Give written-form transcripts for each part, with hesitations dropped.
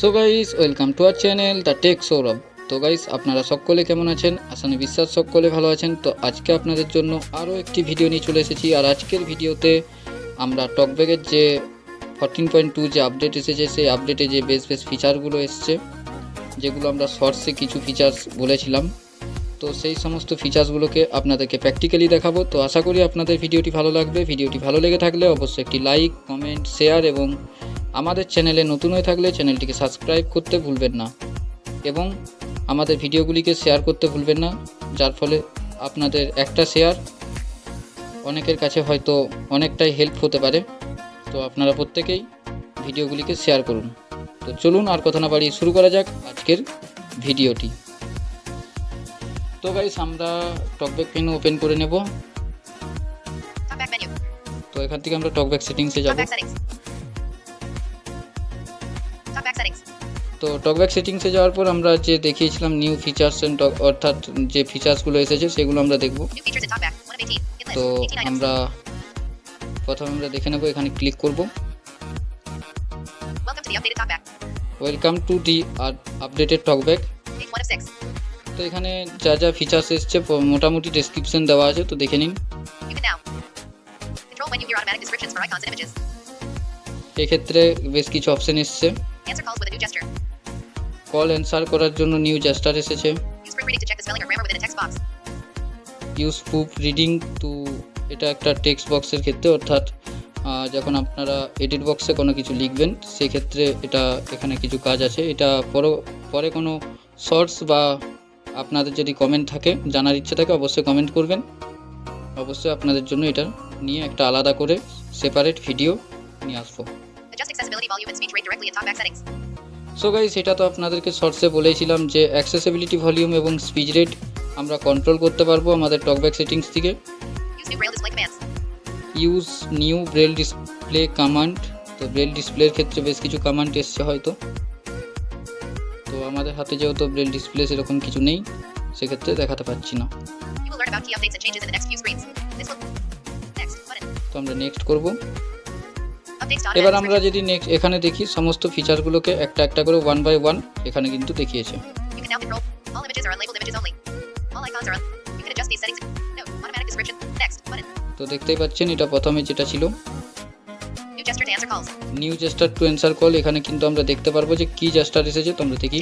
So guys, welcome to our channel the Tech Sourav. তো guys, আপনারা সকলে কেমন আছেন? আশা বিশ্বাস সকলে ভালো আছেন। তো আজকে আপনাদের জন্য আরও একটি ভিডিও নিয়ে চলে এসেছি। আর আজকের ভিডিওতে আমরা টকব্যাগের যে 14.2 যে আপডেট এসেছে, সেই আপডেটে যে বেশ ফিচারগুলো এসছে, যেগুলো আমরা শর্টসে কিছু ফিচার্স বলেছিলাম, তো সেই সমস্ত ফিচার্সগুলোকে আপনাদেরকে প্র্যাকটিক্যালি দেখাবো। তো আশা করি আপনাদের ভিডিওটি ভালো লাগবে। ভিডিওটি ভালো লেগে থাকলে অবশ্যই একটি লাইক, কমেন্ট, শেয়ার এবং আমাদের চ্যানেলে নতুন হয়ে থাকলে চ্যানেলটিকে সাবস্ক্রাইব করতে ভুলবেন না এবং আমাদের ভিডিওগুলিকে শেয়ার করতে ভুলবেন না, যার ফলে আপনাদের একটা শেয়ার অনেকের কাছে হয়তো অনেকটাই হেল্প হতে পারে। তো আপনারা প্রত্যেকেই ভিডিওগুলিকে শেয়ার করুন। তো চলুন আর কথা না বাড়িয়ে শুরু করা যাক আজকের ভিডিওটি। তো গাইস, আমরা টকব্যাক মেনু ওপেন করে নেব। তো এখান থেকে আমরা টকব্যাক সেটিংসে যাব। তো টকব্যাক সেটিংসে যাওয়ার পর আমরা যে দেখিয়েছিলাম নিউ ফিচার্স এন্ড অর্থাৎ যে ফিচার্সগুলো এসেছে সেগুলো আমরা দেখব। তো আমরা প্রথমে আমরা দেখে নেব, এখানে ক্লিক করব। Welcome to the updated talkback. তো এখানে যা যা ফিচার্স এসছে মোটামুটি ডেসক্রিপশন দেওয়া আছে, তো দেখে নিন। এক্ষেত্রে বেশ কিছু অপশন এসছে। কল অ্যান্সার করার জন্য নিউ জেস্টার এসেছে। ইউজ প্রুফ রিডিং টু, এটা একটা টেক্সট বক্সের ক্ষেত্রে, অর্থাৎ যখন আপনারা এডিট বক্সে কোনো কিছু লিখবেন সেই ক্ষেত্রে এটা এখানে কিছু কাজ আছে। এটা পরে কোনো শর্টস বা আপনাদের যদি কমেন্ট থাকে, জানার ইচ্ছে থাকে, অবশ্যই কমেন্ট করবেন। অবশ্যই আপনাদের জন্য এটা নিয়ে একটা আলাদা করে সেপারেট ভিডিও নিয়ে আসবো। সো গাইস, এটা তো আপনাদেরকে শর্টসে বলেছিলাম যে অ্যাক্সেসিবিলিটি ভলিউম এবং স্পিচ রেট আমরা কন্ট্রোল করতে পারবো আমাদের টকব্যাক সেটিংস থেকে। Use new Braille display command. তো ব্রেল ডিসপ্লের ক্ষেত্রে বেশ কিছু কমান্ড এসছে হয়তো, তো আমাদের হাতে যেহেতু ব্রেল ডিসপ্লে সেরকম কিছু নেই, সেক্ষেত্রে দেখাতে পাচ্ছি না। তো আমরা নেক্সট করব। এবার আমরা যদি নেক্সট এখানে দেখি, সমস্ত ফিচারগুলোকে একটা একটা করে 1 বাই 1 এখানে কিন্তু দেখিয়েছে। তো দেখতেই পাচ্ছেন, এটা প্রথমে যেটা ছিল new gesture to answer call, এখানে কিন্তু আমরা দেখতে পারবো যে কি জেস্টার এসেছে। তো আমরা দেখি।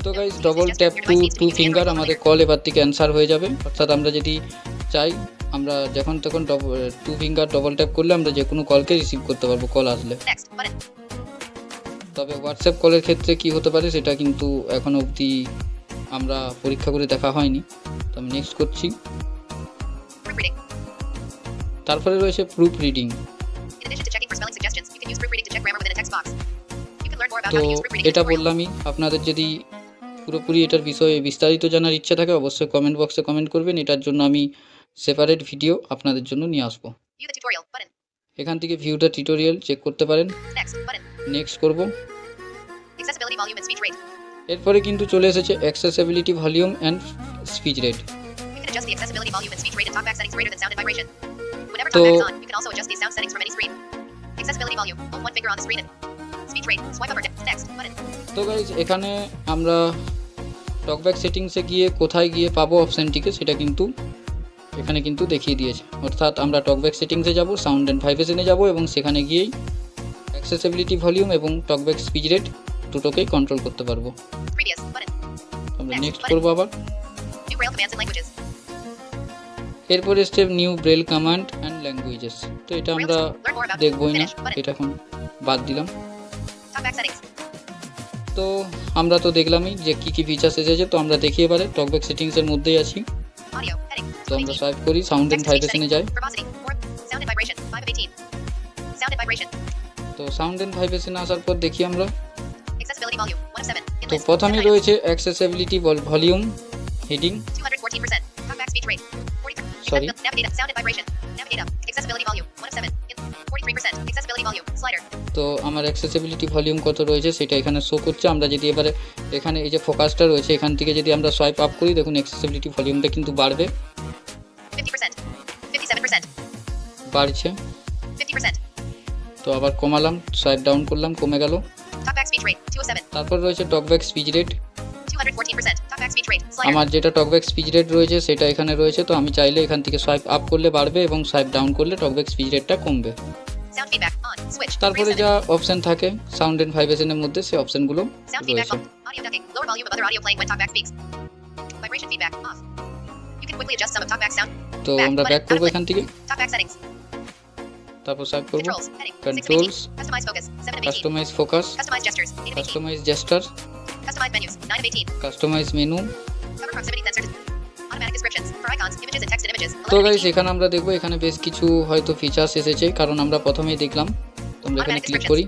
তো guys, double tap two finger আমাদের কল এবার থেকে অ্যান্সার হয়ে যাবে। অর্থাৎ আমরা যদি চাই, আমরা যখন তখন টু ফিঙ্গার ডবল ট্যাপ করলে আমরা যে কোনো কলকে রিসিভ করতে পারবো, কল আসলে। তবে হোয়াটসঅ্যাপ কলের ক্ষেত্রে কি হতে পারে সেটা কিন্তু এখনো অবধি আমরা পরীক্ষা করে দেখা হয়নি। তো আমি নেক্সট করছি। তারপরে রয়েছে প্রুফ রিডিং। তো এটা বললামই, আপনাদের যদি পুরোপুরি এটার বিষয়ে বিস্তারিত জানার ইচ্ছা থাকে অবশ্যই কমেন্ট বক্সে কমেন্ট করবেন। এটার জন্য আমি সেপারেট ভিডিও আপনাদের জন্য নিয়ে আসবো। এখান থেকে ভিউ দ্য টিউটোরিয়াল চেক করতে পারেন। নেক্সট করব। এরপরে কিন্তু চলে এসেছে accessibility volume and speech rate. তো তো গাইজ, এখানে আমরা টকব্যাক সেটিংসে গিয়ে কোথায় গিয়ে পাবো অপশানটিকে, সেটা কিন্তু এখানে কিন্তু দেখিয়ে দিয়েছে। অর্থাৎ আমরা টকব্যাক সেটিংসে যাব, সাউন্ড অ্যান্ড ভাইব্রেশনে যাব এবং সেখানে গিয়েই অ্যাক্সেসিবিলিটি ভলিউম এবং টকব্যাক স্পিচ রেট দুটোকেই কন্ট্রোল করতে পারবো। আমরা নেক্সট করবো আবার। এরপরে step new Braille command and languages. তো এটা আমরা দেখবই না, এটা এখন বাদ দিলাম। তো আমরা তো দেখলামই যে কি কি ফিচার্স এসেছে। তো আমরা দেখি এবারে টকব্যাক সেটিংসের মধ্যেই আছি। তো আমরা সোয়াইপ করি, সাউন্ড এন্ড ভাইব্রেশনে যাই। তো সাউন্ড এন্ড ভাইব্রেশনে আসার পর দেখি আমরা, তো প্রথমে রয়েছে অ্যাক্সেসিবিলিটি ভলিউম হেডিং। সরি, তো আমার অ্যাক্সেসিবিলিটি ভলিউম কত রয়েছে সেটা এখানে শো করছে। আমরা যদি এবারে এখানে এই যে ফোকাসটা রয়েছে, এখান থেকে যদি আমরা সোয়াইপ আপ করি, দেখুন অ্যাক্সেসিবিলিটি ভলিউমটা কিন্তু বাড়বে, বাড়ছে। তো আবার কমালাম, সোয়াইপ ডাউন করলাম, কমে গেল। Talkback speech rate 207. তারপর রয়েছে talkback speech rate. 214%. Talkback speech rate. Slider. আমার যেটা টকব্যাক স্পিচ রেট রয়েছে সেটা এখানে রয়েছে, তো আমি চাইলে এখান থেকে সোয়াইপ আপ করলে বাড়বে এবং সোয়াইপ ডাউন করলে টকব্যাক স্পিচ রেটটা কমবে। Sound feedback on. Switch. তারপরে Preset. যা অপশন থাকে সাউন্ড এন্ড ভাইব্রেশনের মধ্যে, সেই অপশনগুলো Sound feedback রয়েছে। on. Audio ducking. Lower volume of other audio playing when talkback speaks. Vibration feedback off. You can quickly adjust some of talkback sound. তো আমরা back করবো এখান থেকে, Talkback settings. তারপর সোয়াইপ করবো। Controls. Heading. 6 of 18. Controls, Customize focus. 7 of 18. Customise focus, Customize gestures. 8 of 18. Customise gesture, Customize menus. 9 of 18. Customise menu. Cover proximity sensor. Automatic descriptions for icons, images, and text and images. তো 11 of guys 18. এখানে আমরা দেখবো এখানে বেশ কিছু হয়তো features এসেছে, কারণ আমরা প্রথমেই দেখলাম। তো আমরা এখানে ক্লিক করি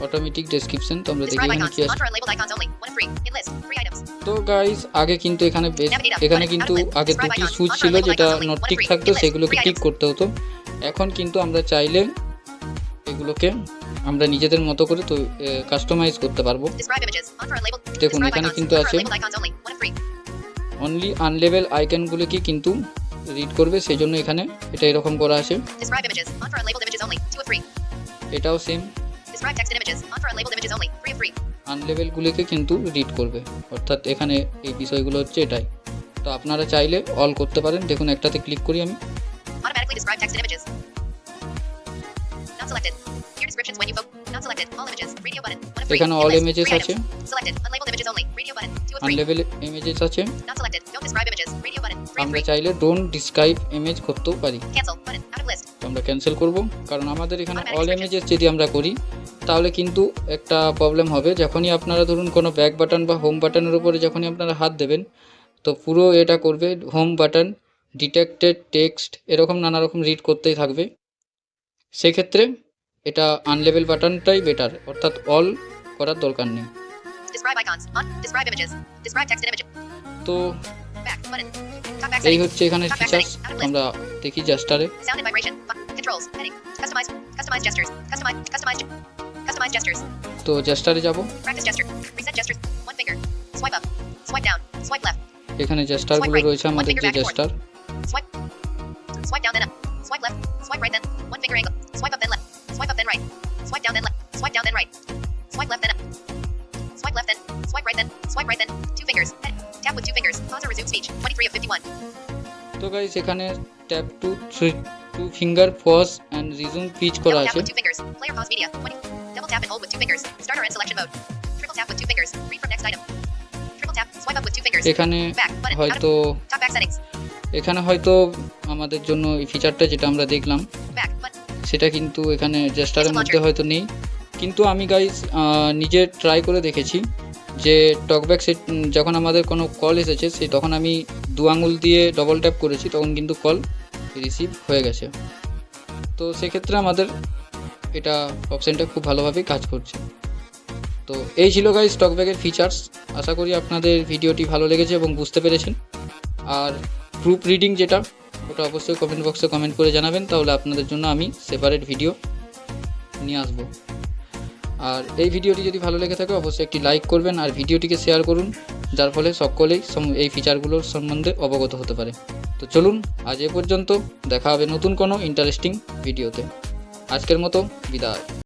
অটোমেটিক ডেসক্রিপশন, তো আমরা দেখি Describe এখানে icons. কি আছে। Contour unlabeled icons only. 1 of 3. In list. 3 items. তো গাইস আগে কিন্তু এখানে এখানে কিন্তু আগে দুটি সুইচ ছিল, যেটা নট টিক থাকতো, সেগুলোকে টিক করতে হতো। এখন কিন্তু আমরা চাইলে এগুলোকে আমরা নিজেদের মতো করে তো কাস্টমাইজ করতে পারবো। Describe images. Contour unlabeled. দেখুন Describe এখানে icons. কিন্তু Contour আছে unlabeled icons only. 1 of 3. Only আনলেবেল আইকনগুলোকে কিন্তু রিড করবে, সেই জন্য এখানে এটা এরকম করা আছে। Describe images. Contour unlabeled images only. 2 of 3. এটাও same, Describe text and images. Contour unlabeled images only. 3 of 3. আনলেবেলগুলোকে কিন্তু রিড করবে, অর্থাৎ এখানে এই বিষয়গুলো হচ্ছে এটাই। তো আপনারা চাইলে অল করতে পারেন। দেখুন একটাতে ক্লিক করি আমি, Automatically describe text and images. Not selected. Hear descriptions when you vote. Not selected. All images. Radio button. 1 of 3. এখানে In অল list. ইমেজেস 3 আছে, items. Selected. Unlabeled images only. Radio button. 2 of 3. আনলেবেল images আছে। Not selected. Don't describe images. Radio button. 3 of আমরা 3. চাইলে don't describe image করতেও পারি, Cancel button. Out of list. তো আমরা cancel করব, কারণ আমাদের এখানে অল ইমেজেস যদি আমরা করি তাহলে কিন্তু একটা প্রবলেম হবে। যখনই আপনারা ধরুন কোনো ব্যাক বাটন বা হোম বাটনের উপরে যখনই আপনারা হাত দেবেন, তো পুরো এটা করবে হোম বাটন, ডিটেক্টেড টেক্সট, এরকম নানা রকম রিড করতেই থাকবে। সেক্ষেত্রে এটা আনলেবেল বাটনটাই বেটার, অর্থাৎ অল করার দরকার নেই। Describe icons. On. Describe images. Describe text and images. তো Back button. Talkback এই settings. হচ্ছে এখানে ফিচার্স। আমরা দেখি জাস্টারে, Sound and vibration. Controls. Heading. Customize. Customize gestures. Customize gestures. তো জাস্টারে যাব। Practice gesture. Reset gestures. 1 finger. Swipe up. Swipe down. Swipe left. এখানে জাস্টারগুলো রয়েছে আমাদের যে জাস্টার। Swipe. Swipe down then up. Swipe left. Swipe right then. 1 finger angle. Swipe up then left. Swipe up then right. Swipe down then left. Swipe down then right. Swipe left then up. Swipe left then. Swipe right then. Swipe right then. 2 fingers. Head. Tap with 2 fingers. Pause or resume speech. 23 of 51. তো guys এখানে tap two finger pause and resume pitch করা Double tap আছে। with 2 fingers. Player pause media. 20. Double tap and hold with 2 fingers. Start or end selection mode. Triple tap with 2 fingers. Read from next item. Triple tap. Swipe up with 2 fingers. এখানে Back button. Out হয়তো of talkback settings. এখানে হয়তো আমাদের জন্য এই ফিচারটা যেটা আমরা দেখলাম Back button. সেটা কিন্তু এখানে জাস্টারের মধ্যে হয়তো নেই, কিন্তু আমি গাইস নিজে ট্রাই করে দেখেছি যে টকব্যাক সেট যখন আমাদের কোনো কল এসেছে সেই তখন আমি 2 আঙুল দিয়ে ডবল ট্যাপ করেছি, তখন কিন্তু কল রিসিভ হয়ে গেছে। তো সেক্ষেত্রে আমাদের এটা অপশানটা খুব ভালোভাবেই কাজ করছে। তো এই ছিল গাইস টকব্যাকের ফিচার্স। আশা করি আপনাদের ভিডিওটি ভালো লেগেছে এবং বুঝতে পেরেছেন। আর প্রুফ রিডিং যেটা, ওটা অবশ্যই কমেন্ট বক্সে কমেন্ট করে জানাবেন, তাহলে আপনাদের জন্য আমি সেপারেট ভিডিও নিয়ে আসবো। আর এই ভিডিওটি যদি ভালো লেগে থাকে অবশ্যই একটি লাইক করবেন আর ভিডিওটিকে শেয়ার করুন, যার ফলে সকলেই এই ফিচারগুলোর সম্বন্ধে অবগত হতে পারে। তো চলুন আজ এ পর্যন্ত, দেখা হবে নতুন কোনো ইন্টারেস্টিং ভিডিওতে। আজকের মতো বিদায়।